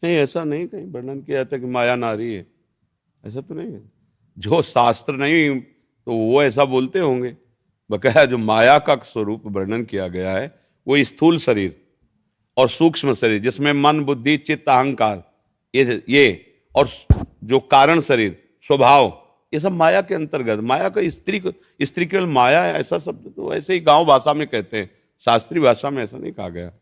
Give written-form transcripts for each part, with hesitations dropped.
नहीं, ऐसा नहीं कहीं वर्णन किया जाता कि माया नारी है, ऐसा तो नहीं है। जो शास्त्र नहीं तो वो ऐसा बोलते होंगे। बकाया जो माया का स्वरूप वर्णन किया गया है वो स्थूल शरीर और सूक्ष्म शरीर, जिसमें मन बुद्धि चित्त अहंकार, ये और जो कारण शरीर स्वभाव, ये सब माया के अंतर्गत। माया का स्त्री केवल माया है ऐसा शब्द तो ऐसे ही गांव भाषा में कहते हैं, शास्त्रीय भाषा में ऐसा नहीं कहा गया।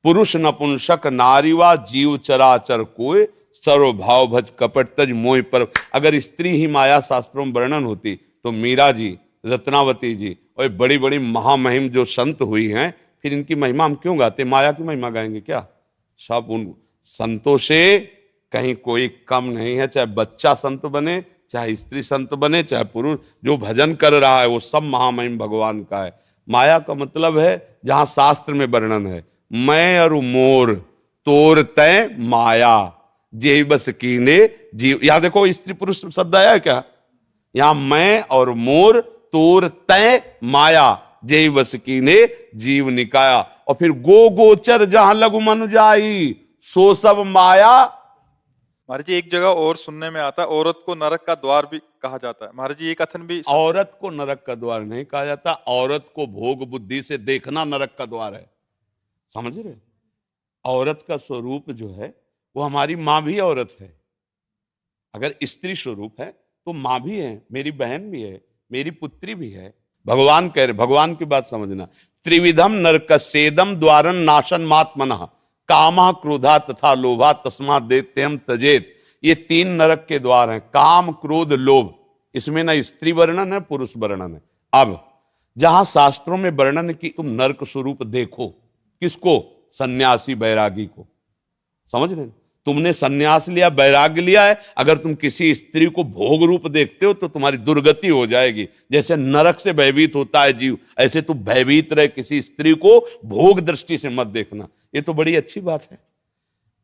पुरुष नपुंसक नारीवा जीव चराचर कोय, सर्वभाव भज कपट तज मोह पर। अगर स्त्री ही माया शास्त्रों में वर्णन होती तो मीरा जी, रत्नावती जी और बड़ी बड़ी महामहिम जो संत हुई हैं, फिर इनकी महिमा हम क्यों गाते? माया की महिमा गाएंगे क्या? सब उन संतों से कहीं कोई कम नहीं है, चाहे बच्चा संत बने, चाहे स्त्री संत बने, चाहे पुरुष। जो भजन कर रहा है वो सब महामहिम भगवान का है। माया का मतलब है जहां शास्त्र में वर्णन है, मैं और मोर तोर तय माया जे बस कीने जीव। यहां देखो स्त्री पुरुष शब्द आया है क्या? यहां मैं और मोर तोर तय माया जे बस कीने जीव निकाया। और फिर गो गोचर जहां लघु मनु जाई सो सब माया। महाराज जी एक जगह और सुनने में आता है औरत को नरक का द्वार भी कहा जाता है। महाराज जी ये कथन भी औरत को नरक का द्वार नहीं कहा जाता, औरत को भोग बुद्धि से देखना नरक का द्वार है। समझ रहे? औरत का स्वरूप जो है वो हमारी मां भी औरत है। अगर स्त्री स्वरूप है तो मां भी है, मेरी बहन भी है, मेरी पुत्री भी है। भगवान कह रहे, भगवान की बात समझना। त्रिविधम नरकस्येदम द्वारन नाशन मात्मनः कामा क्रोधा तथा लोभा तस्मात् दैत्यम तजेत। ये तीन नरक के द्वार हैं, काम क्रोध लोभ। इसमें ना स्त्री वर्णन है पुरुष वर्णन है। अब जहां शास्त्रों में वर्णन की तुम नरक स्वरूप देखो, किसको? सन्यासी बैरागी को। समझ रहे? तुमने सन्यास लिया, वैराग्य लिया है, अगर तुम किसी स्त्री को भोग रूप देखते हो तो तुम्हारी दुर्गति हो जाएगी। जैसे नरक से भयभीत होता है जीव, ऐसे तुम भयभीत रहे, किसी स्त्री को भोग दृष्टि से मत देखना। ये तो बड़ी अच्छी बात है।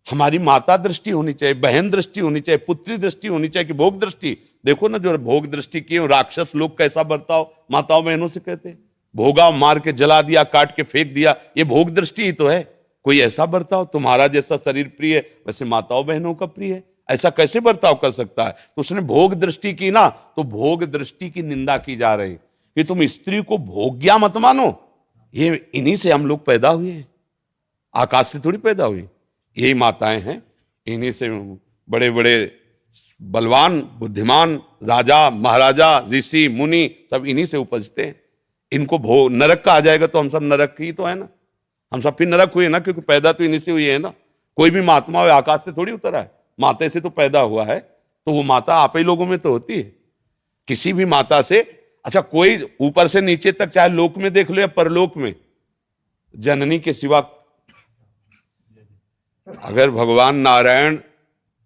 हमारी माता दृष्टि होनी चाहिए, बहन दृष्टि होनी चाहिए, पुत्री दृष्टि होनी चाहिए कि भोग दृष्टि। देखो ना जो भोग दृष्टि की राक्षस लोग कैसा बर्ताव माताओं बहनों से करते हैं। भोगा मार के जला दिया, काट के फेंक दिया, ये भोग दृष्टि ही तो है। कोई ऐसा बर्ताव, तुम्हारा जैसा शरीर प्रिय है वैसे माताओं बहनों का प्रिय है, ऐसा कैसे बर्ताव कर सकता है? तो उसने भोग दृष्टि की ना, तो भोग दृष्टि की निंदा की जा रही कि तुम स्त्री को भोग्या मत मानो। ये इन्हीं से हम लोग पैदा हुए हैं, आकाश से थोड़ी पैदा हुई। यही माताएं हैं, इन्हीं से बड़े बड़े बलवान बुद्धिमान राजा महाराजा ऋषि मुनि सब इन्हीं से उपजते हैं। इनको भोग नरक का आ जाएगा तो हम सब नरक ही तो है ना, हम सब फिर नरक हुए ना, क्योंकि पैदा तो इन्हीं से हुई है ना। कोई भी महात्मा आकाश से थोड़ी उतरा है, माता से तो पैदा हुआ है, तो वो माता आप ही लोगों में तो होती है। किसी भी माता से, अच्छा कोई ऊपर से नीचे तक चाहे लोक में देख लो या परलोक में, जननी के सिवा अगर भगवान नारायण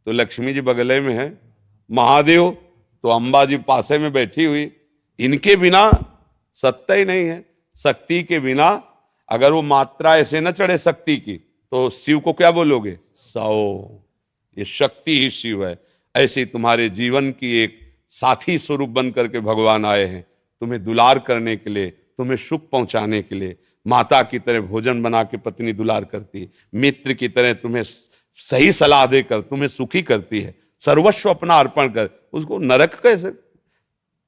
तो लक्ष्मी जी बगले में है, महादेव तो अंबा जी पासे में बैठी हुई, इनके बिना सत्ता ही नहीं है। शक्ति के बिना अगर वो मात्रा ऐसे न चढ़े शक्ति की तो शिव को क्या बोलोगे? सौ। ये शक्ति ही शिव है। ऐसे तुम्हारे जीवन की एक साथी स्वरूप बन करके भगवान आए हैं, तुम्हें दुलार करने के लिए, तुम्हें सुख पहुंचाने के लिए। माता की तरह भोजन बना के पत्नी दुलार करती है, मित्र की तरह तुम्हें सही सलाह देकर तुम्हें सुखी करती है, सर्वस्व अपना अर्पण कर। उसको नरक कैसे?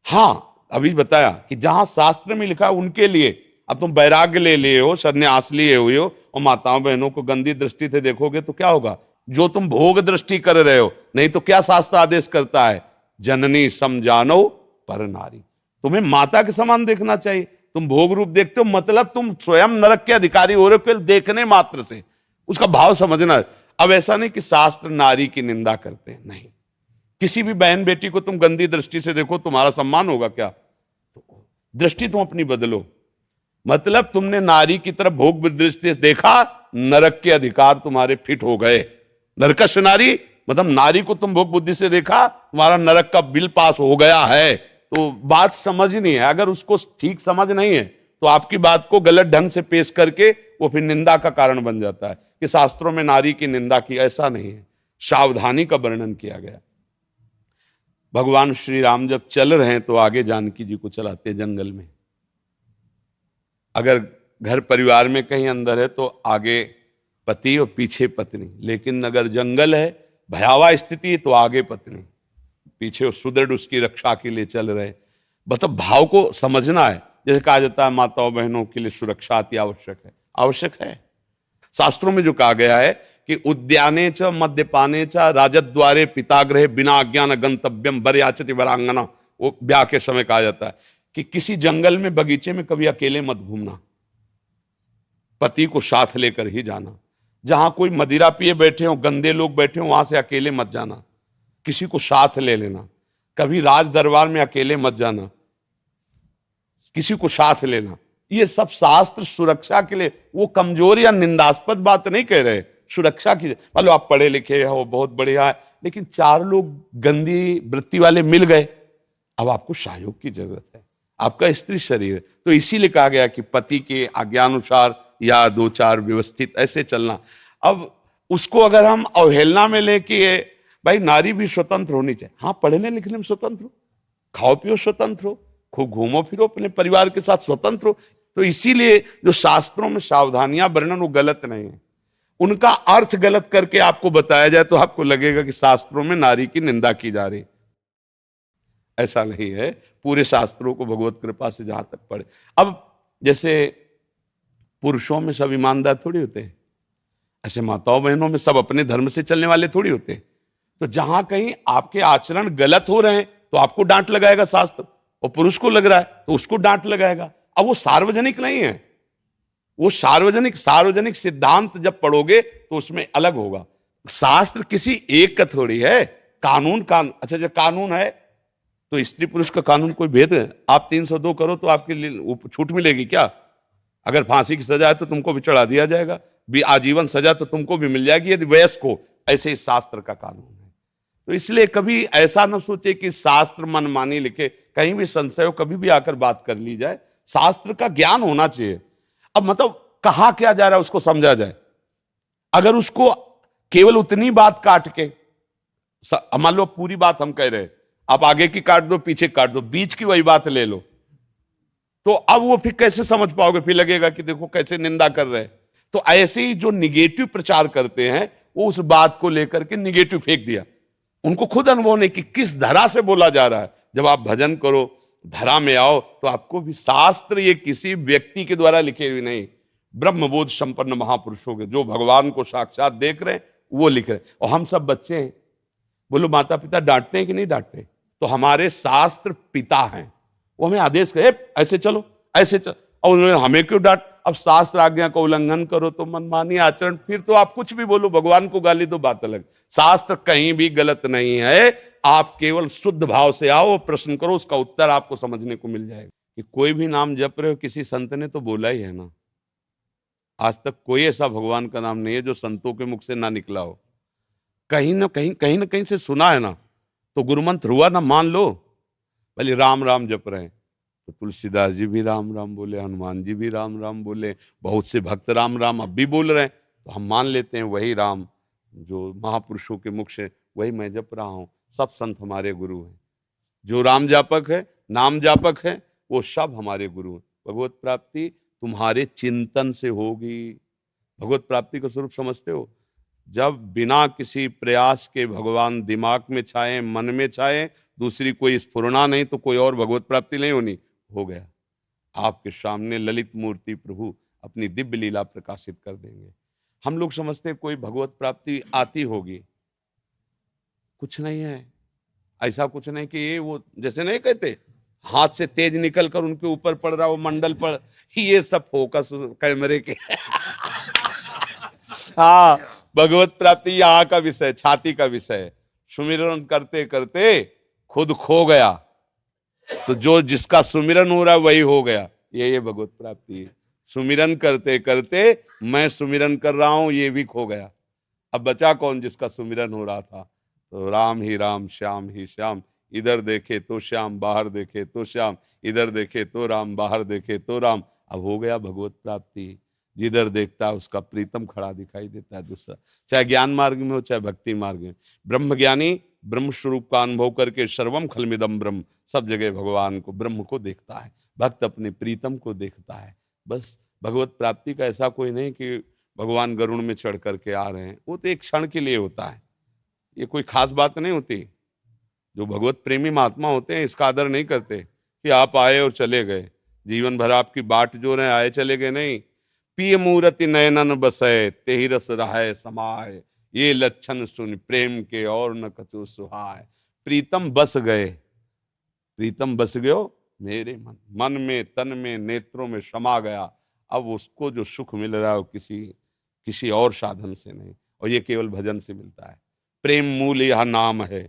हाँ अभी बताया कि जहां शास्त्र में लिखा उनके लिए। अब तुम वैराग्य ले लिए हो, सन्यास लिए हुए हो और माताओं बहनों को गंदी दृष्टि से देखोगे तो क्या होगा? जो तुम भोग दृष्टि कर रहे हो। नहीं तो क्या शास्त्र आदेश करता है? जननी समझानो पर नारी। तुम्हें माता के समान देखना चाहिए। तुम भोग रूप देखते हो मतलब तुम स्वयं नरक के अधिकारी हो रहे हो केवल देखने मात्र से। उसका भाव समझना। अब ऐसा नहीं कि शास्त्र नारी की निंदा करते हैं, नहीं। किसी भी बहन बेटी को तुम गंदी दृष्टि से देखो, तुम्हारा सम्मान होगा क्या? तो दृष्टि तुम अपनी बदलो। मतलब तुमने नारी की तरफ भोग दृष्टि से देखा, नरक के अधिकार तुम्हारे फिट हो गए। नरकश नारी मतलब नारी को तुम भोग बुद्धि से देखा, तुम्हारा नरक का बिल पास हो गया है। तो बात समझनी है। अगर उसको ठीक समझ नहीं है तो आपकी बात को गलत ढंग से पेश करके वो फिर निंदा का कारण बन जाता है कि शास्त्रों में नारी की निंदा की। ऐसा नहीं है, सावधानी का वर्णन किया गया। भगवान श्री राम जब चल रहे हैं तो आगे जानकी जी को चलाते हैं जंगल में। अगर घर परिवार में कहीं अंदर है तो आगे पति और पीछे पत्नी, लेकिन अगर जंगल है, भयावह स्थिति, तो आगे पत्नी, पीछे सुदृढ़ उसकी रक्षा के लिए चल रहे। मतलब भाव को समझना है। जैसे कहा जाता है माताओं बहनों के लिए सुरक्षा अति आवश्यक है, आवश्यक है। शास्त्रों में जो कहा गया है कि उद्याने च मद्यपाने च राजद्वारे पितागृहे बिना अज्ञान गंतव्यम बरयाचति वरांगना, वो ब्याह के समय कहा जाता है कि किसी जंगल में बगीचे में कभी अकेले मत घूमना, पति को साथ लेकर ही जाना। जहां कोई मदिरा पिए बैठे हो, गंदे लोग बैठे हो, वहां से अकेले मत जाना, किसी को साथ ले लेना। कभी राज दरबार में अकेले मत जाना, किसी को साथ लेना। ये सब शास्त्र सुरक्षा के लिए, वो कमजोर या निंदास्पद बात नहीं कह रहे, सुरक्षा की। मान लो आप पढ़े लिखे हो, बहुत बढ़िया है, लेकिन 4 लोग गंदी वृत्ति वाले मिल गए, अब आपको सहयोग की जरूरत है, आपका स्त्री शरीर है। तो इसीलिए कहा गया कि पति के आज्ञानुसार या 2-4 व्यवस्थित ऐसे चलना। अब उसको अगर हम अवहेलना में ले कि भाई नारी भी स्वतंत्र होनी चाहिए, हाँ पढ़ने लिखने में स्वतंत्र हो, खाओ पियो स्वतंत्र हो, खूब घूमो फिरो अपने परिवार के साथ स्वतंत्र हो। तो इसीलिए जो शास्त्रों में सावधानियां वर्णन वो गलत नहीं है, उनका अर्थ गलत करके आपको बताया जाए तो आपको लगेगा कि शास्त्रों में नारी की निंदा की जा रही। ऐसा नहीं है, पूरे शास्त्रों को भगवत कृपा से जहां तक पढ़े। अब जैसे पुरुषों में सब ईमानदार थोड़ी होते हैं, ऐसे माताओं बहनों में सब अपने धर्म से चलने वाले थोड़ी होते हैं। तो जहां कहीं आपके आचरण गलत हो रहे हैं तो आपको डांट लगाएगा शास्त्र, और पुरुष को लग रहा है तो उसको डांट लगाएगा। अब वो सार्वजनिक नहीं है, वो सार्वजनिक सिद्धांत जब पढ़ोगे तो उसमें अलग होगा। शास्त्र किसी एक का थोड़ी है, कानून अच्छा जब कानून है तो स्त्री पुरुष का कानून कोई भेद है? आप 302 करो तो आपके लिए छूट मिलेगी क्या? अगर फांसी की सजा है तो तुमको भी चढ़ा दिया जाएगा, भी आजीवन सजा तो तुमको भी मिल जाएगी यदि वयस्क हो। ऐसे ही शास्त्र का कानून है। तो इसलिए कभी ऐसा ना सोचे कि शास्त्र मनमानी लिखे, कहीं भी संशय हो कभी भी आकर बात कर ली जाए। शास्त्र का ज्ञान होना चाहिए। अब मतलब कहा क्या जा रहा है उसको समझा जाए। अगर उसको केवल उतनी बात काट के, मान लो पूरी बात हम कह रहे हैं, आप आगे की काट दो पीछे काट दो, बीच की वही बात ले लो, तो अब वो फिर कैसे समझ पाओगे? फिर लगेगा कि देखो कैसे निंदा कर रहे हैं। तो ऐसे ही जो निगेटिव प्रचार करते हैं वो उस बात को लेकर के निगेटिव फेंक दिया। उनको खुद अनुभव नहीं कि किस धरा से बोला जा रहा है। जब आप भजन करो, धरा में आओ, तो आपको भी शास्त्र ये किसी व्यक्ति के द्वारा लिखे हुए नहीं, ब्रह्मबोध संपन्न महापुरुषों के, जो भगवान को साक्षात देख रहे हैं वो लिख रहे हैं। और हम सब बच्चे हैं। बोलो माता पिता डांटते हैं कि नहीं डांटते? तो हमारे शास्त्र पिता हैं, वो हमें आदेश करे ऐसे चलो ऐसे चलो, और उन्होंने हमें क्यों डांट? अब शास्त्र आज्ञा का उल्लंघन करो तो मनमानी आचरण, फिर तो आप कुछ भी बोलो, भगवान को गाली दो, बात अलग। शास्त्र कहीं भी गलत नहीं है। आप केवल शुद्ध भाव से आओ, प्रश्न करो, उसका उत्तर आपको समझने को मिल जाएगा। कि कोई भी नाम जप रहे हो, किसी संत ने तो बोला ही है ना। आज तक कोई ऐसा भगवान का नाम नहीं है जो संतों के मुख से ना निकला हो। कहीं ना कहीं से सुना है ना, तो गुरुमंत्र हुआ ना, मान लो। भले राम राम जप रहे हैं तो तुलसीदास जी भी राम राम बोले, हनुमान जी भी राम राम बोले, बहुत से भक्त राम राम अब भी बोल रहे हैं, तो हम मान लेते हैं वही राम जो महापुरुषों के मुख से, वही मैं जप रहा हूँ। सब संत हमारे गुरु हैं। जो राम जापक है, नाम जापक है, वो सब हमारे गुरु हैं। भगवत प्राप्ति तुम्हारे चिंतन से होगी। भगवत प्राप्ति का स्वरूप समझते हो? जब बिना किसी प्रयास के भगवान दिमाग में छाए, मन में छाए, दूसरी कोई स्फुरना नहीं, तो कोई और भगवत प्राप्ति नहीं होनी। हो गया, आपके सामने ललित मूर्ति प्रभु अपनी दिव्य लीला प्रकाशित कर देंगे। हम लोग समझते कोई भगवत प्राप्ति आती होगी, कुछ नहीं है। ऐसा कुछ नहीं कि ये वो जैसे नहीं कहते हाथ से तेज निकल कर उनके ऊपर पड़ रहा, वो मंडल पर, ये सब फोकस कैमरे के हाँ, भगवत प्राप्ति यहाँ का विषय, छाती का विषय। सुमिरन करते करते खुद खो गया, तो जो जिसका सुमिरन हो रहा है वही हो गया। ये भगवत प्राप्ति है। सुमिरन करते करते मैं सुमिरन कर रहा हूं, ये भी खो गया। अब बचा कौन जिसका सुमिरन हो रहा था? तो राम ही राम, श्याम ही श्याम, इधर देखे तो श्याम, बाहर देखे तो श्याम, इधर देखे तो राम, बाहर देखे तो राम। अब हो गया भगवत प्राप्ति। जिधर देखता है उसका प्रीतम खड़ा दिखाई देता है दूसरा, चाहे ज्ञान मार्ग में हो चाहे भक्ति मार्ग में। ब्रह्म ज्ञानी ब्रह्म स्वरूप का अनुभव करके सर्वम खलमिदम ब्रह्म, सब जगह भगवान को, ब्रह्म को देखता है। भक्त अपने प्रीतम को देखता है। बस भगवत प्राप्ति का ऐसा कोई नहीं कि भगवान गरुड़ में चढ़ करके आ रहे हैं, वो तो एक क्षण के लिए होता है, ये कोई खास बात नहीं होती। जो भगवत प्रेमी महात्मा होते हैं इसका आदर नहीं करते कि आप आए और चले गए, जीवन भर आपकी बाट जो रहे, आए चले गए नहीं। पिय मूर्ति नयनन बसय तेहि रस रहाय समाय, ये लक्षण सुन प्रेम के और न कछु सुहाय। प्रीतम बस गए, प्रीतम बस गयो मेरे मन, मन में तन में नेत्रों में समा गया। अब उसको जो सुख मिल रहा है वो किसी और साधन से नहीं, और ये केवल भजन से मिलता है। प्रेम मूल यह नाम है,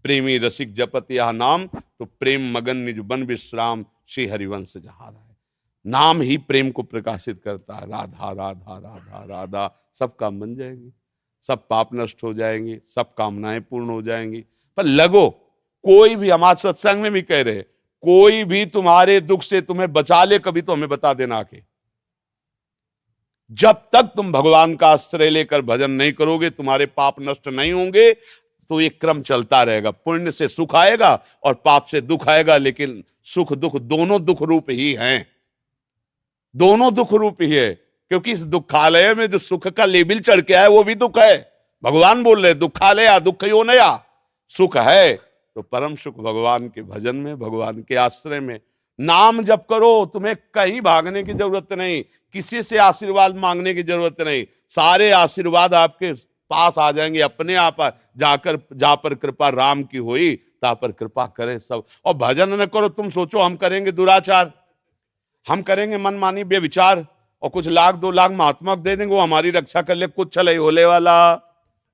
प्रेमी रसिक जपत यह नाम, तो प्रेम मगन निज बन विश्राम, श्री हरिवंश जहां है। नाम ही प्रेम को प्रकाशित करता है। राधा राधा राधा राधा, सब काम बन जाएंगे, सब पाप नष्ट हो जाएंगे, सब कामनाएं पूर्ण हो जाएंगी। पर लगो, कोई भी, हमारे सत्संग में भी कह रहे, कोई भी तुम्हारे दुख से तुम्हें बचा ले, कभी तो हमें बता देना आके। जब तक तुम भगवान का आश्रय लेकर भजन नहीं करोगे, तुम्हारे पाप नष्ट नहीं होंगे, तो ये क्रम चलता रहेगा। पुण्य से सुख आएगा और पाप से दुख आएगा, लेकिन सुख दुख दोनों दुख रूप ही हैं, दोनों दुख रूप ही है। क्योंकि इस दुखालय में जो सुख का लेबिल चढ़ के आया वो भी दुख है। भगवान बोल रहे दुखालय दुख यो नया, सुख है तो परम सुख भगवान के भजन में, भगवान के आश्रय में। नाम जप करो, तुम्हें कहीं भागने की जरूरत नहीं, किसी से आशीर्वाद मांगने की जरूरत नहीं, सारे आशीर्वाद आपके पास आ जाएंगे अपने आप। जा पर कृपा राम की हुई, ता पर कृपा करे सब। और भजन न करो, तुम सोचो हम करेंगे दुराचार, हम करेंगे मनमानी बेविचार, और कुछ लाख 2 लाख महात्मा दे देंगे वो हमारी रक्षा कर ले, कुछ चले होले वाला।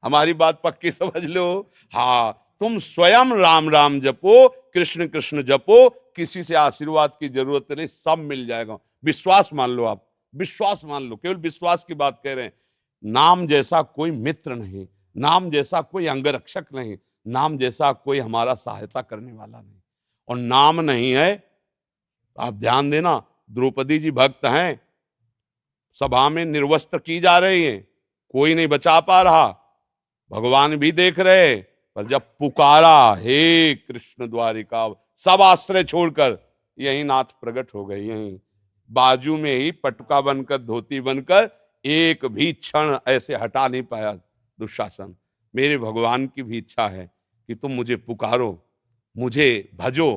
हमारी बात पक्की समझ लो। हाँ, तुम स्वयं राम राम जपो, कृष्ण कृष्ण जपो, किसी से आशीर्वाद की जरूरत नहीं, सब मिल जाएगा। विश्वास मान लो, आप विश्वास मान लो, केवल विश्वास की बात कह रहे हैं। नाम जैसा कोई मित्र नहीं, नाम जैसा कोई अंगरक्षक नहीं, नाम जैसा कोई हमारा सहायता करने वाला नहीं। और नाम नहीं है, आप ध्यान देना, द्रौपदी जी भक्त हैं, सभा में निर्वस्त्र की जा रही हैं, कोई नहीं बचा पा रहा, भगवान भी देख रहे, पर जब पुकारा हे कृष्ण द्वारिका, सब आश्रय छोड़कर यही नाथ प्रकट हो गए। यही बाजू में ही पटुका बनकर, धोती बनकर, एक भी क्षण ऐसे हटा नहीं पाया दुशासन। मेरे भगवान की भी इच्छा है कि तुम मुझे पुकारो, मुझे भजो,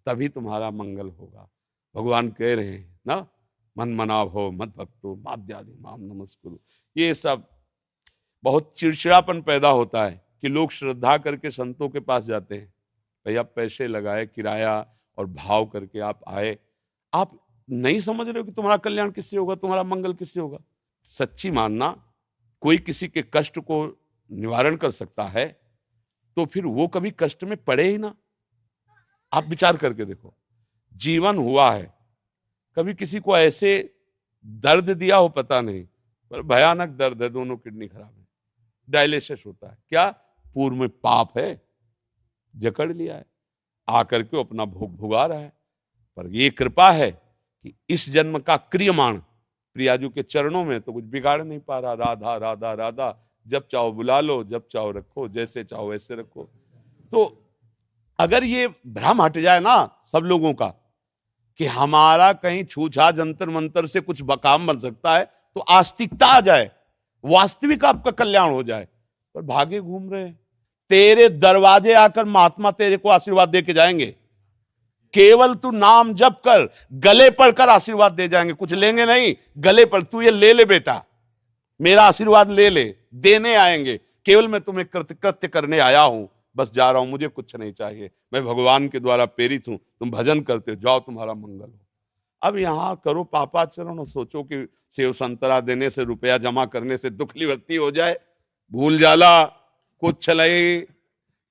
तभी तुम्हारा मंगल होगा। भगवान कह रहे हैं ना, मन मनाव हो मत भक्तो माद्यादि माम नमस्कुरु। ये सब बहुत चिड़चिड़ापन पैदा होता है कि लोग श्रद्धा करके संतों के पास जाते हैं, भैया पैसे लगाए, किराया और भाव करके आप आए, आप नहीं समझ रहे हो कि तुम्हारा कल्याण किससे होगा, तुम्हारा मंगल किससे होगा। सच्ची मानना, कोई किसी के कष्ट को निवारण कर सकता है तो फिर वो कभी कष्ट में पड़े ही ना। आप विचार करके देखो, जीवन हुआ है, कभी किसी को ऐसे दर्द दिया हो पता नहीं, पर भयानक दर्द है, दोनों किडनी खराब है, डायलिसिस होता है, क्या पूर्व में पाप है, जकड़ लिया है, आकर के अपना भोग भुगा रहा है। पर ये कृपा है कि इस जन्म का क्रियमाण प्रियाजू के चरणों में तो कुछ बिगाड़ नहीं पा रहा। राधा राधा राधा, जब चाहो बुला लो, जब चाहो रखो, जैसे चाहो वैसे रखो। तो अगर ये भ्रम हट जाए ना सब लोगों का कि हमारा कहीं छूछा जंतर मंतर से कुछ काम बन सकता है, तो आस्तिकता आ जाए, वास्तविक आपका कल्याण हो जाए। पर भागे घूम रहे हैं, तेरे दरवाजे आकर महात्मा तेरे को आशीर्वाद दे के जाएंगे, केवल तू नाम जप कर, गले पड़कर आशीर्वाद दे जाएंगे, कुछ लेंगे नहीं, गले पर तू ये ले ले बेटा, मेरा आशीर्वाद ले ले, देने आएंगे। केवल मैं तुम्हें कृत्य करने आया हूं, बस जा रहा हूं, मुझे कुछ नहीं चाहिए, मैं भगवान के द्वारा प्रेरित हूं, तुम भजन करते हो, जाओ तुम्हारा मंगल हो। अब यहां करो पापाचरण और सोचो कि सेव संतरा देने से, रुपया जमा करने से दुख निवृत्ति हो जाए, भूल जाला, कुछ नहीं,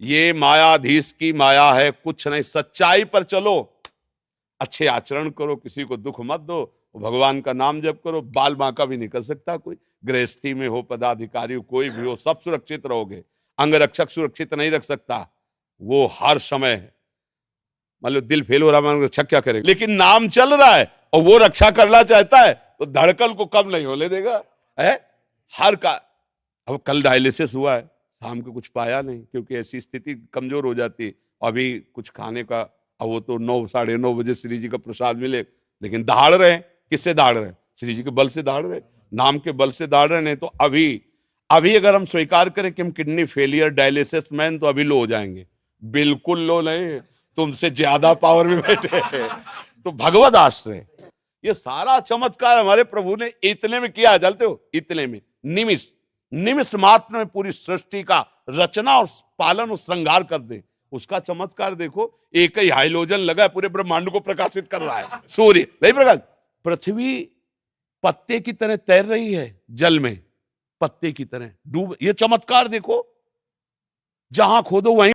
ये मायाधीश की माया है, कुछ नहीं। सच्चाई पर चलो, अच्छे आचरण करो, किसी को दुख मत दो, भगवान का नाम जप करो। बाल बांका भी नहीं कर सकता कोई, गृहस्थी में हो, पदाधिकारी हो, कोई भी हो, सब सुरक्षित रहोगे। अंगरक्षक सुरक्षित नहीं रख सकता, वो हर समय मतलब दिल फेल हो रहा है, रक्षा क्या करेगा, लेकिन नाम चल रहा है और वो रक्षा करना चाहता है तो धड़कन को कम नहीं होने देगा है हर का। अब कल डायलिसिस हुआ है, शाम को कुछ पाया नहीं, क्योंकि ऐसी स्थिति कमजोर हो जाती। अभी कुछ खाने का, अब वो तो 9 साढ़े 9 बजे श्री जी का प्रसाद मिले, लेकिन दहाड़ रहे, किससे दहाड़ रहे, श्री जी के बल से दहाड़ रहे। नाम के बल से दाड़ रहे, नहीं तो अभी अगर हम स्वीकार करें कि हम किडनी फेलियर डायलिसिस मैन, तो अभी लो हो जाएंगे। बिल्कुल लो नहीं, तुमसे ज्यादा पावर में बैठे हैं। तो भगवत आश्रय, ये सारा चमत्कार हमारे प्रभु ने इतने में किया है, जानते हो, इतने में, निमिष मात्र में पूरी सृष्टि का रचना और पालन और श्रृंगार कर दे। उसका चमत्कार देखो, एक ही हाइलोजन लगा है, पूरे ब्रह्मांड को प्रकाशित कर रहा है, सूर्य नहीं प्रकाश। पृथ्वी पत्ते की तरह तैर रही है जल में, पत्ते की तरह डूब, ये चमत्कार देखो, जहां खोदो वहीं